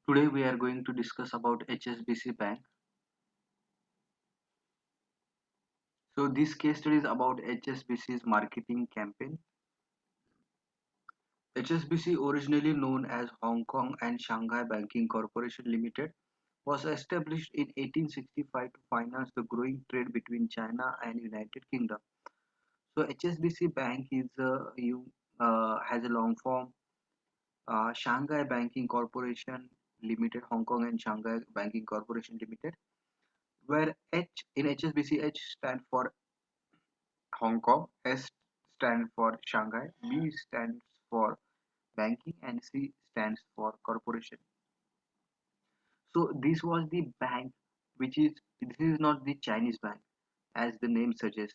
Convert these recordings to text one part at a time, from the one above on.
Today we are going to discuss about HSBC Bank. So this case study is about HSBC's marketing campaign. HSBC, originally known as Hong Kong and Shanghai Banking Corporation Limited, was established in 1865 to finance the growing trade between China and United Kingdom. So HSBC Bank has a long form Shanghai Banking Corporation Limited, Hong Kong and Shanghai Banking Corporation Limited, where H in HSBC H stands for Hong Kong, S stands for Shanghai, B stands for banking, and C stands for corporation. So this was the bank, this is not the Chinese bank, as the name suggests.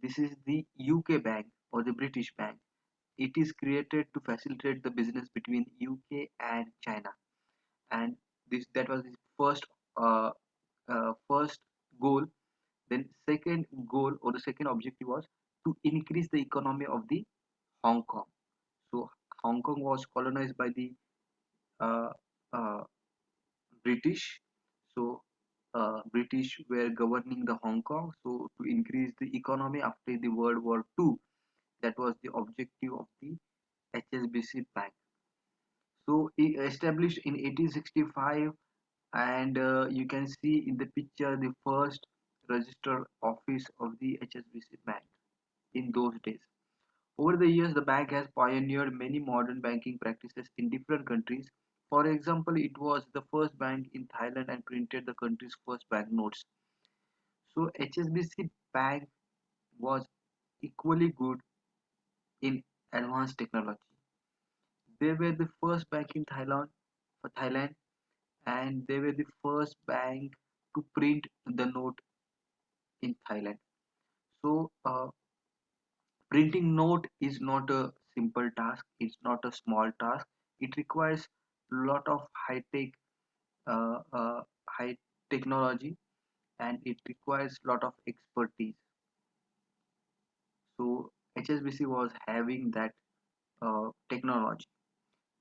This is the UK bank or the British bank. It is created to facilitate the business between UK and China, and this that was the uh, first goal. Then second goal or the second objective was to increase the economy of the Hong Kong. So Hong Kong was colonized by the uh, uh, British. So British were governing the Hong Kong. So to increase the economy after the World War II, that was the objective of the HSBC Bank. So established in 1865, and you can see in the picture the first registered office of the HSBC Bank in those days. Over the years, the bank has pioneered many modern banking practices in different countries. For example, it was the first bank in Thailand and printed the country's first banknotes. So HSBC Bank was equally good in advanced technology. They were the first bank in Thailand, and they were the first bank to print the note in Thailand. So printing note is not a simple task. It's not a small task. It requires a lot of uh, uh, high technology, and it requires a lot of expertise. So HSBC was having that technology.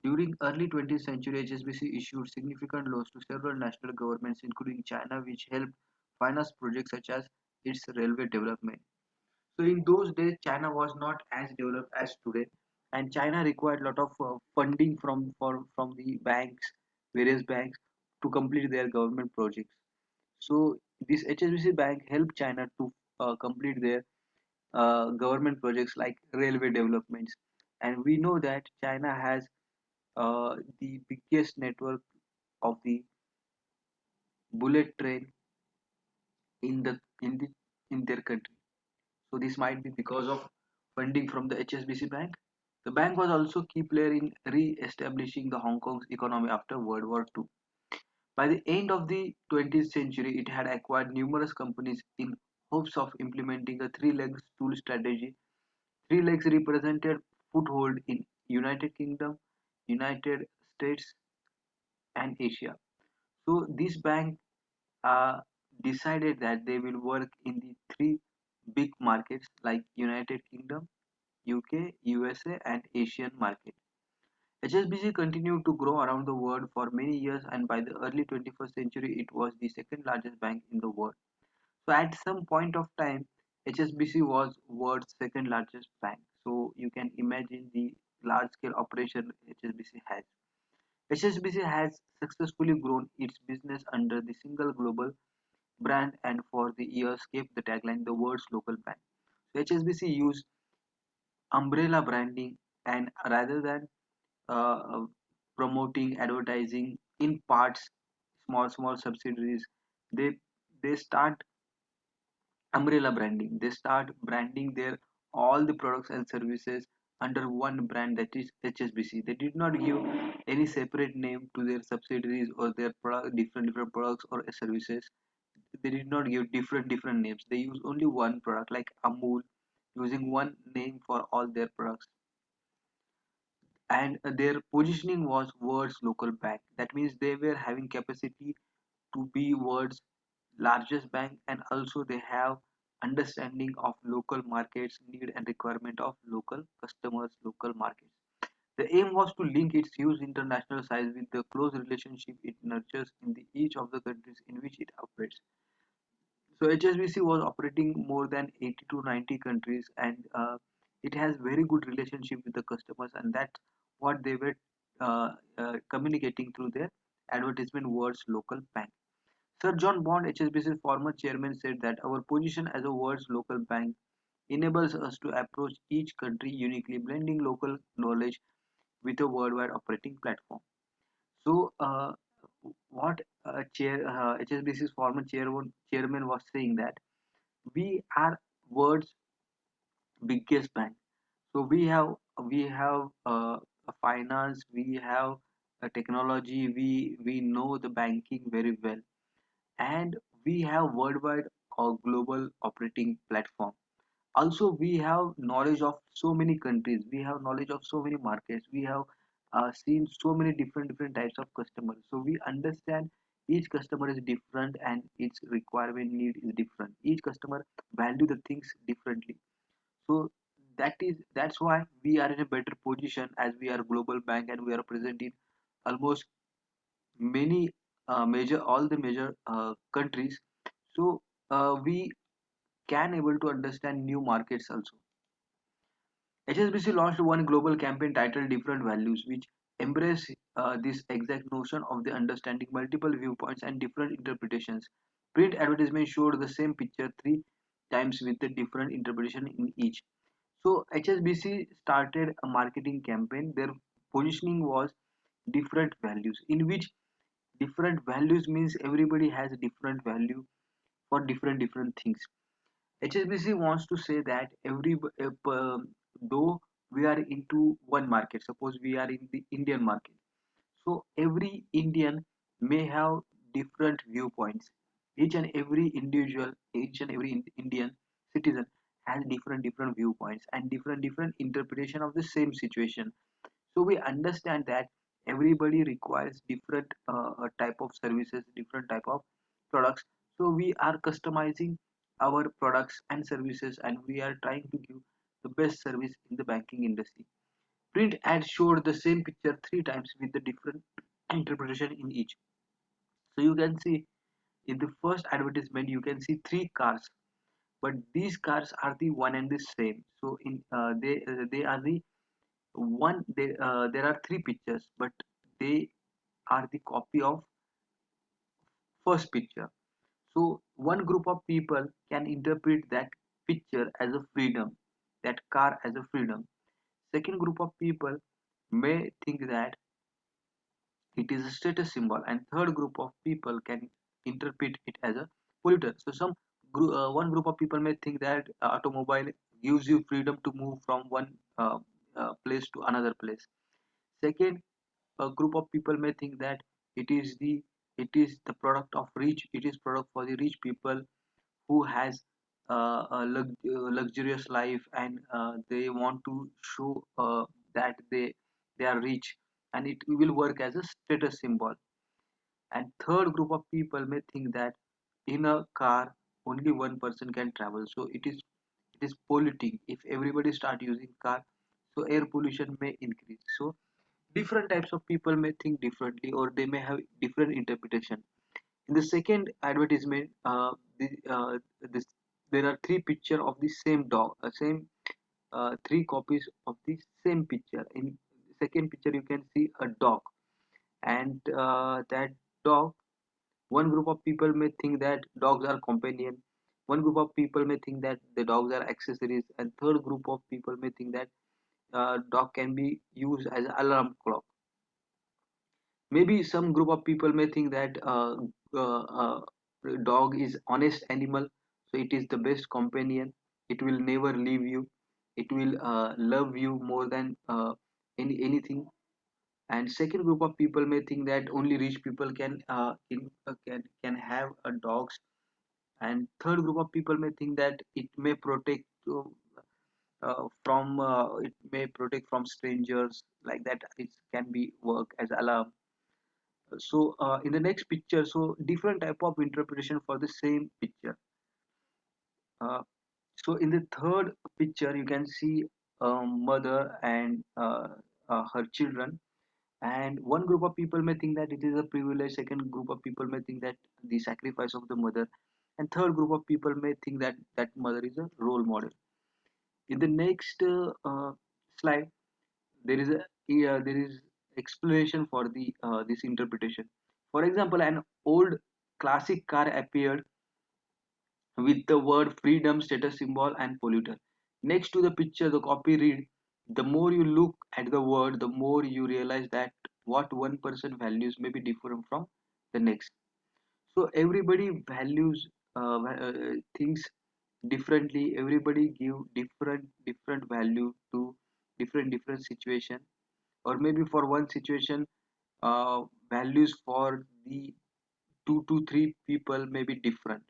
During early 20th century, HSBC issued significant loans to several national governments, including China, which helped finance projects such as its railway development. So in those days, China was not as developed as today, and China required a lot of funding from the banks, various banks, to complete their government projects. So this HSBC bank helped China to complete their government projects like railway developments, and we know that China has the biggest network of the bullet train in in their country. So this might be because of funding from the HSBC Bank. The bank was also key player in re-establishing the Hong Kong's economy after World War II. By the end of the 20th century, it had acquired numerous companies in hopes of implementing a three-legged stool strategy. Three legs represented foothold in United Kingdom, United States, and Asia. So this bank uh, decided that they will work in the three big markets like United Kingdom, UK, USA, and Asian market. HSBC continued to grow around the world for many years, and by the early 21st century, it was the second largest bank in the world. So at some point of time, HSBC was world's second largest bank. So you can imagine the large scale operation HSBC has. HSBC has successfully grown its business under the single global brand and for the years kept the tagline the world's local bank. So HSBC used umbrella branding, and rather than uh, promoting advertising in parts, small subsidiaries, they they start umbrella branding. They start branding their all the products and services under one brand, that is HSBC. They did not give any separate name to their subsidiaries or their different products or services. They did not give different names. They use only one product like Amul, using one name for all their products. And their positioning was world's local bank. That means they were having capacity to be world's largest bank, and also they have understanding of local markets need and requirement of local customers, local markets. The aim was to link its huge international size with the close relationship it nurtures in each of the countries in which it operates. So HSBC was operating more than 80 to 90 countries, and it has very good relationship with the customers, and that's what they were communicating through their advertisement words local bank. Sir John Bond, HSBC's former chairman, said that our position as a world's local bank enables us to approach each country uniquely, blending local knowledge with a worldwide operating platform. So, what HSBC's former chairman was saying that we are world's biggest bank. So we have a finance, we have a technology, we know the banking very well, and we have worldwide or global operating platform. Also, we have knowledge of so many countries, we have knowledge of so many markets, we have seen so many different types of customers, so we understand each customer is different and its requirement need is different, each customer value the things differently. So that's why we are in a better position as we are a global bank and we are present in almost many major all the major countries. So we can able to understand new markets also. HSBC launched one global campaign titled Different Values, which embrace this exact notion of the understanding multiple viewpoints and different interpretations. Print advertisement showed the same picture three times with a different interpretation in each. So HSBC started a marketing campaign. Their positioning was different values, in which different values means everybody has a different value for different things. HSBC wants to say that though we are into one market, suppose we are in the Indian market, so every Indian may have different viewpoints. Each and every individual, each and every Indian citizen has different viewpoints and different interpretation of the same situation. So we understand that everybody requires different type of services, different type of products. So we are customizing our products and services, and we are trying to give the best service in the banking industry. Print ads showed the same picture three times with the different interpretation in each. So you can see in the first advertisement you can see three cars, but these cars are the one and the same. So in they are the one there are three pictures, but they are the copy of first picture. So one group of people can interpret that picture as a freedom, that car as a freedom. Second group of people may think that it is a status symbol, and third group of people can interpret it as a polluter. So one group of people may think that automobile gives you freedom to move from one place to another place. Second, a group of people may think that it is the product of rich, it is product for the rich people who has luxurious life, and they want to show that they are rich, and it will work as a status symbol. And third group of people may think that in a car only one person can travel, so it is polluting if everybody start using car, so air pollution may increase. So different types of people may think differently, or they may have different interpretation. In the second advertisement, this there are three picture of the same dog, same three copies of the same picture. In second picture you can see a dog, and that dog, one group of people may think that dogs are companion, one group of people may think that the dogs are accessories, and third group of people may think that dog can be used as an alarm clock. Maybe some group of people may think that uh, uh, dog is honest animal, so it is the best companion, it will never leave you, it will love you more than anything. And second group of people may think that only rich people can have a dogs. And third group of people may think that it may protect from it may protect from strangers, like that it can be work as alarm. So in the next picture, so different type of interpretation for the same picture. uh, so in the third picture you can see a mother and her children. And one group of people may think that it is a privilege, second group of people may think that the sacrifice of the mother, and third group of people may think that that mother is a role model. In the next slide, there is a there is explanation for the this interpretation. For example, an old classic car appeared with the word freedom status symbol and polluter. Next to the picture, the copy read, the more you look at the word, the more you realize that what one person values may be different from the next. So everybody values things differently. Everybody give different value to different situation, or maybe for one situation, values for the two to three people may be different.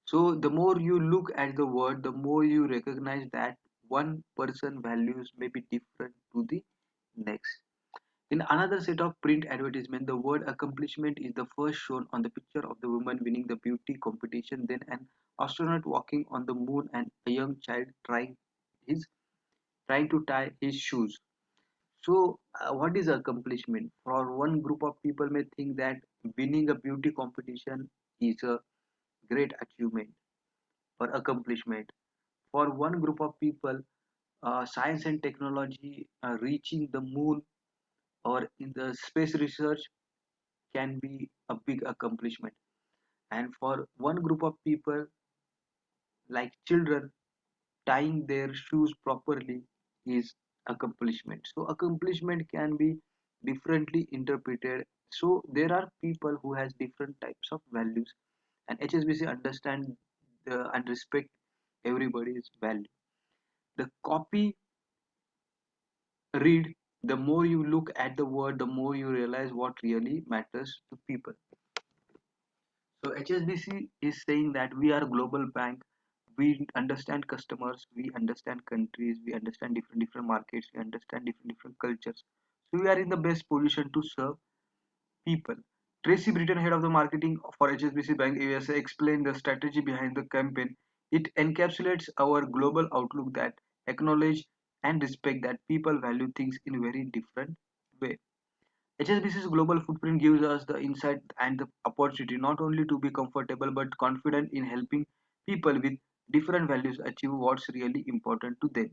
So the more you look at the word, the more you recognize that one person values may be different to the next. In another set of print advertisement, the word accomplishment is the first shown on the picture of the woman winning the beauty competition, then an astronaut walking on the moon, and a young child his trying to tie his shoes. So, what is accomplishment? For one group of people may think that winning a beauty competition is a great achievement or accomplishment. For one group of people, science and technology reaching the moon or in the space research can be a big accomplishment. And for one group of people, like children, tying their shoes properly is accomplishment. So accomplishment can be differently interpreted. So there are people who has different types of values, and HSBC understand and respect everybody's value. The copy read, the more you look at the word, the more you realize what really matters to people. So HSBC is saying that we are a global bank. We understand customers, we understand countries, we understand different markets, we understand different cultures. So we are in the best position to serve people. Tracy Britton, head of the marketing for HSBC Bank USA, explained the strategy behind the campaign. It encapsulates our global outlook that acknowledge and respect that people value things in a very different way. HSBC's global footprint gives us the insight and the opportunity not only to be comfortable but confident in helping people with different values achieve what's really important to them.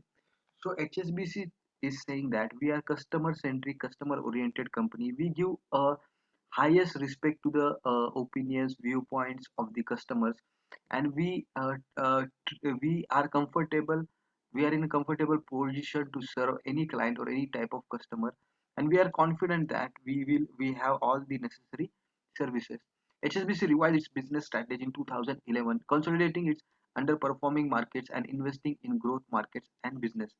So HSBC is saying that we are customer centric, customer oriented company. We give a highest respect to the opinions, viewpoints of the customers, and we are comfortable. We are in a comfortable position to serve any client or any type of customer, and we are confident that we have all the necessary services. HSBC revised its business strategy in 2011, consolidating its underperforming markets and investing in growth markets and business.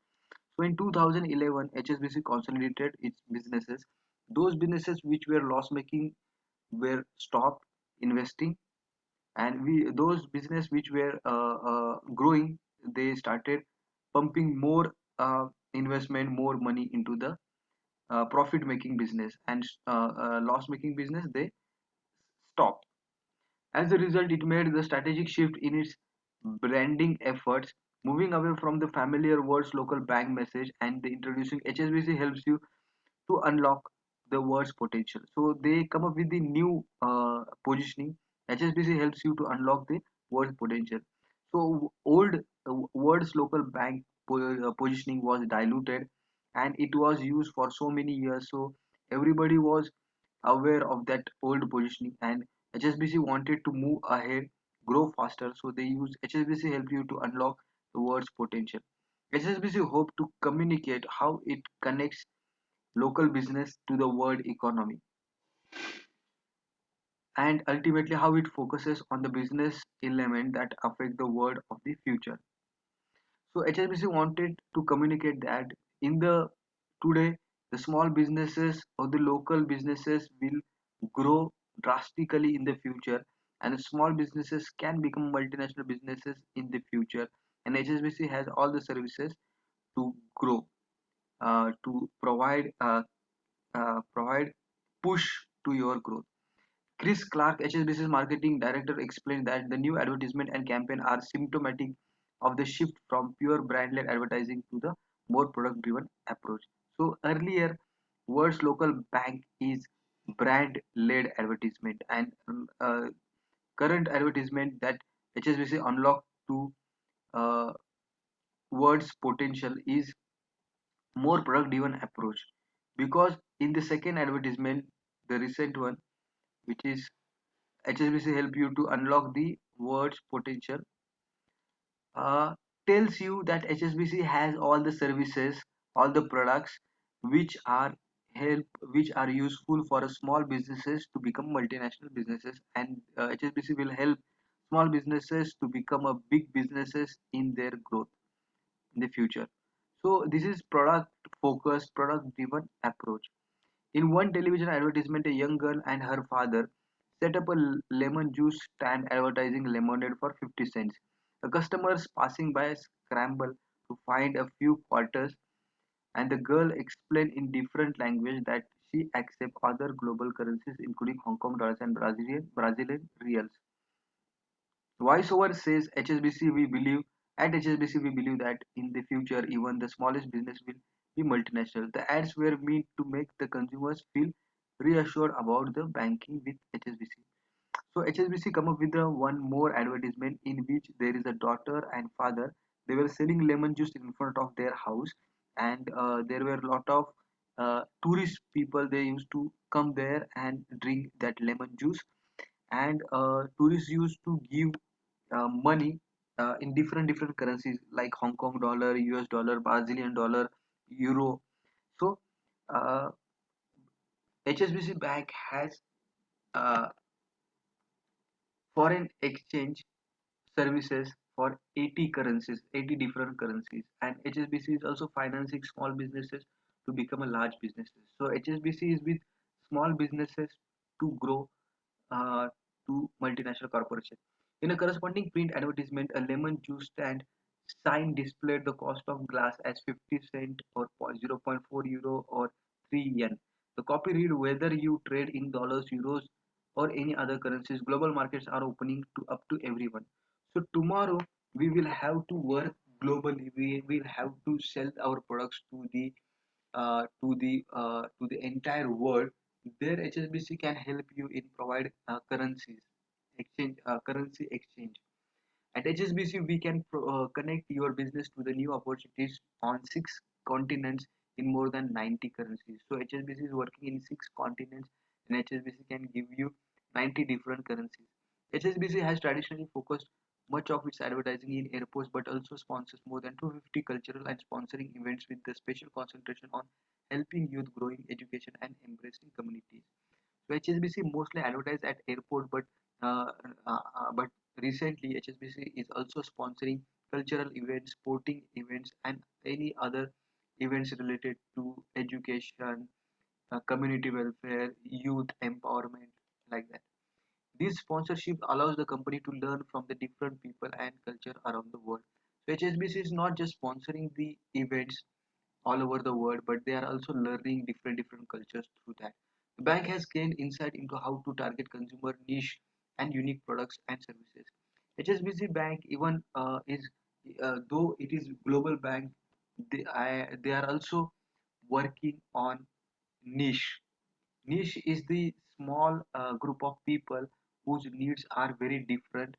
So in 2011, HSBC consolidated its businesses. Those businesses which were loss making were stopped investing, and we those business which were growing, they started pumping more investment, more money into the profit making business, and loss making business they stopped. As a result, it made the strategic shift in its branding efforts, moving away from the familiar words local bank message, and the introducing HSBC helps you to unlock the word's potential. So they come up with the new positioning. HSBC helps you to unlock the word's potential. So old word's local bank positioning was diluted, and it was used for so many years. So everybody was aware of that old positioning, and HSBC wanted to move ahead, grow faster. So they use HSBC help you to unlock the word's potential. HSBC hope to communicate how it connects local business to the world economy, and ultimately how it focuses on the business element that affect the world of the future. So HSBC wanted to communicate that in the today the small businesses or the local businesses will grow drastically in the future, and small businesses can become multinational businesses in the future, and HSBC has all the services to grow, to provide push to your growth. Chris Clark, HSBC's marketing director, explained that the new advertisement and campaign are symptomatic of the shift from pure brand-led advertising to the more product driven approach. So earlier, words local bank is brand led advertisement, and current advertisement that HSBC unlocked to uh, words potential is more product driven approach, because in the second advertisement, the recent one, which is HSBC help you to unlock the words potential, uh, tells you that HSBC has all the services, all the products which are help which are useful for a small businesses to become multinational businesses, and HSBC will help small businesses to become a big businesses in their growth in the future. So this is product focused, product driven approach. In one television advertisement, a young girl and her father set up a lemon juice stand advertising lemonade for 50 cents. The customers passing by scramble to find a few quarters, and the girl explained in different language that she accepts other global currencies including Hong Kong dollars and Brazilian reals. Voiceover says HSBC we believe at HSBC we believe that in the future even the smallest business will be multinational. The ads were meant to make the consumers feel reassured about the banking with HSBC. So HSBC come up with the one more advertisement in which there is a daughter and father. They were selling lemon juice in front of their house, and there were a lot of tourist people. They used to come there and drink that lemon juice, and tourists used to give money in different currencies like Hong Kong dollar, US dollar, Brazilian dollar, euro. So uh, HSBC Bank has uh, foreign exchange services for 80 currencies, 80 different currencies, and HSBC is also financing small businesses to become a large businesses. So HSBC is with small businesses to grow uh, to multinational corporation. In a corresponding print advertisement, a lemon juice stand sign displayed the cost of glass as 50 cent or zero point 0.4 euro or 3 yen. The copy read, whether you trade in dollars, euros, or any other currencies, global markets are opening to up to everyone. So tomorrow we will have to work globally. We will have to sell our products to the entire world. There HSBC can help you in provide currency exchange. At HSBC, we can connect your business to the new opportunities on six continents in more than 90 currencies. So HSBC is working in six continents, and HSBC can give you 90 different currencies. HSBC has traditionally focused much of its advertising in airports, but also sponsors more than 250 cultural and sponsoring events with the special concentration on helping youth growing education and embracing communities. So HSBC mostly advertise at airport, but recently HSBC is also sponsoring cultural events, sporting events, and any other events related to education, community welfare, youth empowerment, like that. This sponsorship allows the company to learn from the different people and culture around the world. So HSBC is not just sponsoring the events all over the world, but they are also learning different cultures through that. The bank has gained insight into how to target consumer niche and unique products and services. HSBC Bank even is though it is global bank, they are also working on niche. Niche is the small group of people whose needs are very different,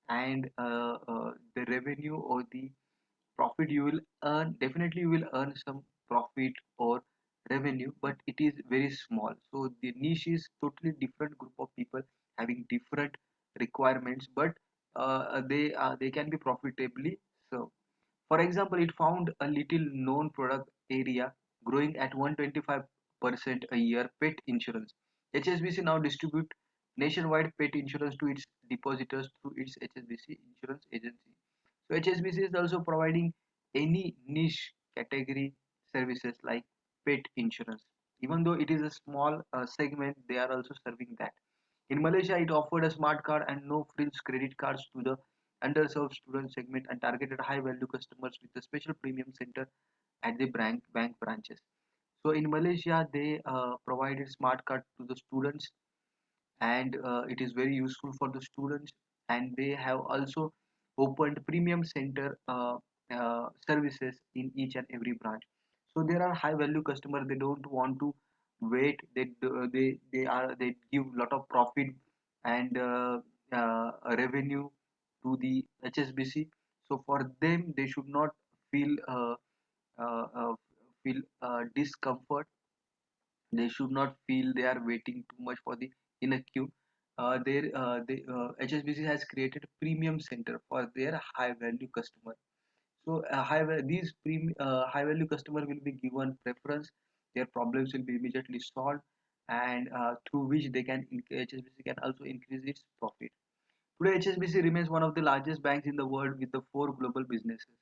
and the revenue or the profit you will earn, definitely you will earn some profit or revenue, but it is very small. So the niche is totally different group of people having different requirements, but they can be profitably served. For example, it found a little known product area growing at 125% a year: pet insurance. HSBC now distribute nationwide pet insurance to its depositors through its HSBC insurance agency. So HSBC is also providing any niche category services like pet insurance. Even though it is a small segment, they are also serving that. In Malaysia, it offered a smart card and no frills credit cards to the underserved student segment and targeted high value customers with a special premium center at the bank branches. So in Malaysia, they provided smart card to the students, and it is very useful for the students. And they have also opened premium center. services in each and every branch. So there are high value customers. They don't want to wait. They give lot of profit and revenue to the HSBC. So for them, they should not feel uh, uh, feel discomfort. They should not feel they are waiting too much for the in a queue. HSBC has created a premium center for their high value customer. So high value customer will be given preference. Their problems will be immediately solved, and through which HSBC can also increase its profit. Today, HSBC remains one of the largest banks in the world with the four global businesses.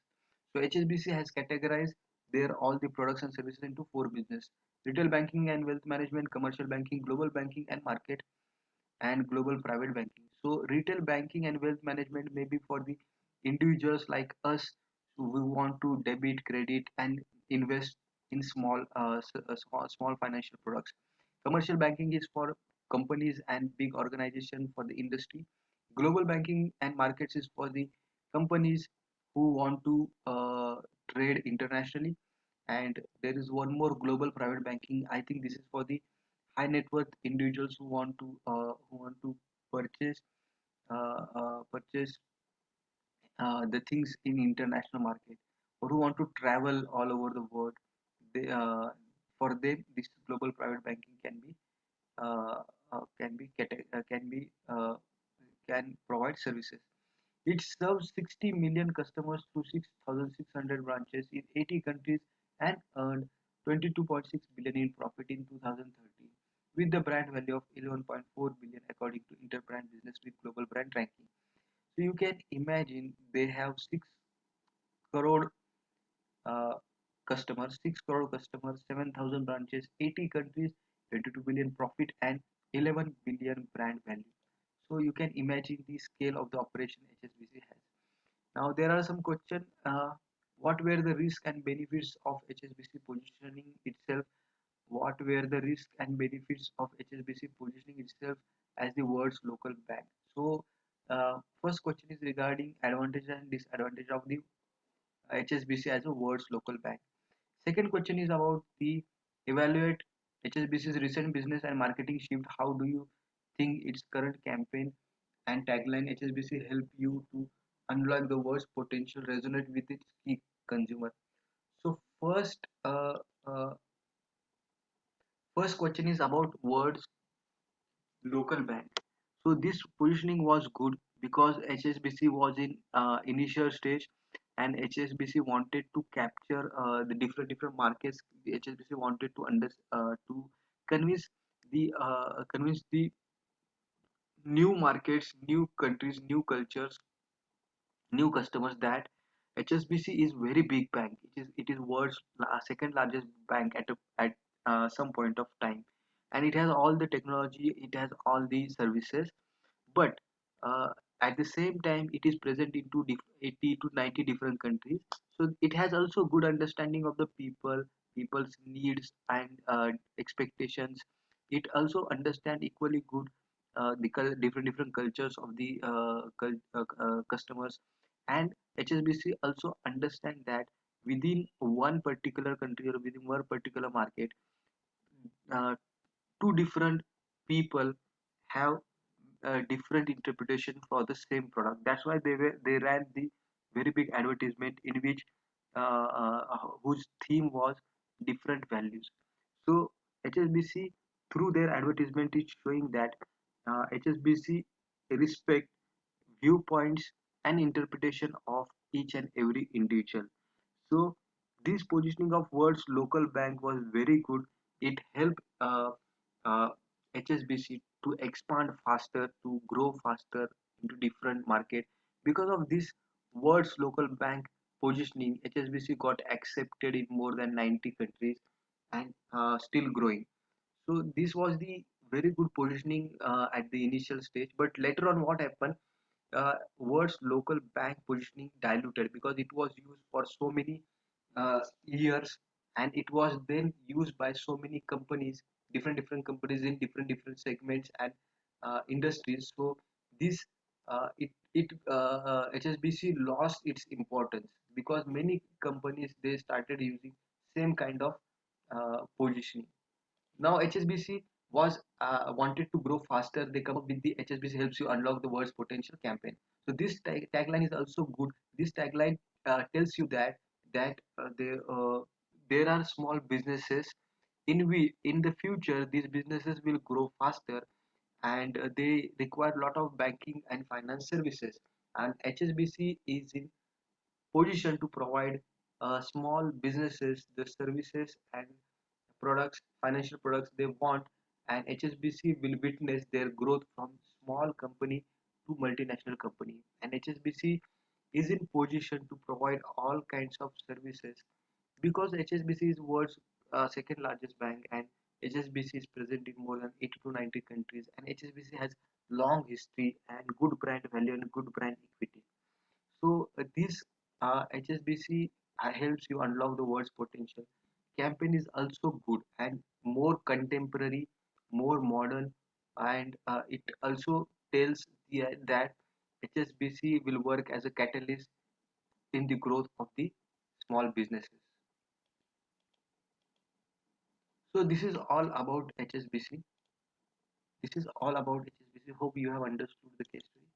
So HSBC has categorized their all the products and services into four business: retail banking and wealth management, commercial banking, global banking and market, and global private banking. So retail banking and wealth management may be for the individuals like us who want to debit, credit, and invest in small financial products. Commercial banking is for companies and big organization for the industry. Global banking and markets is for the companies who want to trade internationally. And there is one more, global private banking. I think this is for the high net worth individuals who want to purchase purchase the things in international market, or who want to travel all over the world. For them, this global private banking uh, can be can provide services. It serves 60 million customers through 6,600 branches in 80 countries and earned 22.6 billion in profit in 2013, with the brand value of 11.4 billion according to Interbrand Business with Global Brand Ranking. So you can imagine they have 6 crore uh, customers, 6 crore customers, 7,000 branches, 80 countries, 22 billion profit, and 11 billion brand value. So you can imagine the scale of the operation HSBC has. Now there are some questions. What were the risks and benefits of HSBC positioning itself? What were the risks and benefits of HSBC positioning itself as the world's local bank? So first question is regarding advantage and disadvantage of the HSBC as a world's local bank. Second question is about the evaluate HSBC's recent business and marketing shift. How do you think its current campaign and tagline HSBC help you to unlock the world's potential resonate with its key consumer? So uh, first question is about words local bank. So this positioning was good because HSBC was in initial stage, and HSBC wanted to capture the different markets. The HSBC wanted to to convince convince the new markets, new countries, new cultures, new customers that HSBC is very big bank. It is world's second largest bank at some point of time, and it has all the technology. It has all the services, but uh, at the same time it is present into 80 to 90 different countries. So it has also good understanding of the people's needs and expectations. It also understand equally good different cultures of the customers. And HSBC also understand that within one particular country or within one particular market, uh, two different people have a different interpretation for the same product. That's why they ran the very big advertisement in which whose theme was different values. So HSBC, through their advertisement, is showing that HSBC respect viewpoints and interpretation of each and every individual. So this positioning of world's local bank was very good. It helped uh, HSBC to expand faster, to grow faster into different market. Because of this world's local bank positioning, HSBC got accepted in more than 90 countries and still growing. So this was the very good positioning at the initial stage. But later on, what happened? Words local bank positioning diluted because it was used for so many years, and it was then used by so many companies, different companies in different segments and industries. So this HSBC lost its importance. because many companies they started using same kind of positioning. Now HSBC was wanted to grow faster. They come up with the HSBC helps you unlock the world's potential campaign. So this tagline is also good. This tagline tells you that there are small businesses in the future. These businesses will grow faster, and they require a lot of banking and finance services. And HSBC is in position to provide small businesses the services and products, financial products they want, and HSBC will witness their growth from small company to multinational company. And HSBC is in position to provide all kinds of services because HSBC is world's second largest bank, and HSBC is present in more than 80 to 90 countries, and HSBC has long history and good brand value and good brand equity. So this HSBC helps you unlock the world's potential. Campaign is also good and more contemporary, more modern, and it also tells that HSBC will work as a catalyst in the growth of the small businesses. So this is all about HSBC. This is all about HSBC. Hope you have understood the case study.